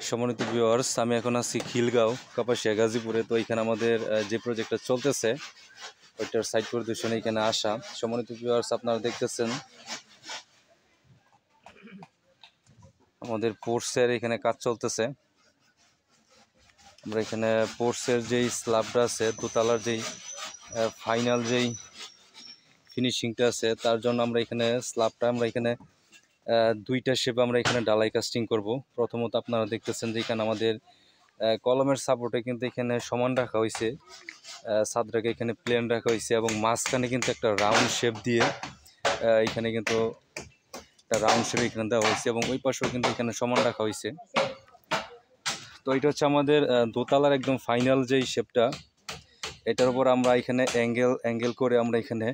সম্মানিত ভিউয়ার্স, আমি এখন আছি খিলগাঁও কাপাসিয়া গাজীপুরে। তো এখানে আমাদের যে প্রজেক্টটা চলতেছে ওইটার সাইট পরিদর্শনে এখানে আসা। সম্মানিত ভিউয়ার্স, আপনারা দেখতেছেন আমাদের পোর্টসের এখানে কাজ চলতেছে। আমরা এখানে পোর্টসের যেই স্ল্যাবটা আছে, দোতলার যেই ফাইনাল যেই ফিনিশিংটা আছে, তার জন্য আমরা এখানে স্ল্যাবটা দুইটা শেপে আমরা এখানে ডালাই কাস্টিং করব। প্রথমত আপনারা দেখতেছেন যে এখানে আমাদের কলমের সাপোর্টে কিন্তু এখানে সমান রাখা হয়েছে, ছাদটাকে এখানে প্লেন রাখা হয়েছে এবং মাঝখানে কিন্তু একটা রাউন্ড শেপ দিয়ে এখানে কিন্তু একটা রাউন্ড শেপ এখানে দেওয়া হয়েছে এবং ওই পাশেও কিন্তু এখানে সমান রাখা হয়েছে। তো এটা হচ্ছে আমাদের দোতলার একদম ফাইনাল যেই শেপটা, এটার উপর আমরা এখানে অ্যাঙ্গেল করে আমরা এখানে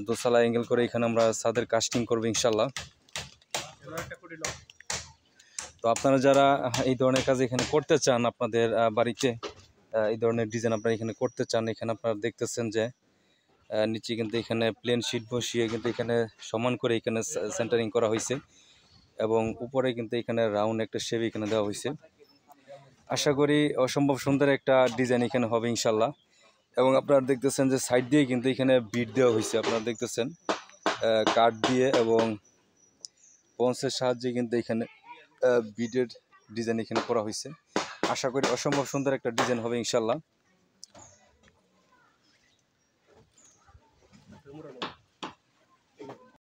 দোতলা অ্যাঙ্গেল করে এখানে আমরা ছাদের কাস্টিং করবো ইনশাল্লাহ। তো আপনারা যারা এই ধরনের কাজ এখানে করতে চান, আপনাদের বাড়িতে এই ধরনের ডিজাইন আপনারা এখানে করতে চান, এখানে আপনারা দেখতেছেন যে নিচে কিন্তু এখানে প্লেন শিট বসিয়ে কিন্তু এখানে সমান করে এখানে সেন্টারিং করা হয়েছে এবং উপরে কিন্তু এখানে রাউন্ড একটা শেপ এখানে দেওয়া হয়েছে। আশা করি অসম্ভব সুন্দর একটা ডিজাইন এখানে হবে ইনশাল্লাহ। এবং আপনারা দেখতেছেন যে সাইড দিয়ে কিন্তু এখানে বিট দেওয়া হয়েছে, আপনারা দেখতেছেন কাঠ দিয়ে এবং পঞ্চের সাহায্যে কিন্তু এখানে বিটের ডিজাইন এখানে করা হয়েছে। আশা করি অসম্ভব সুন্দর একটা ডিজাইন হবে ইনশাল্লাহ।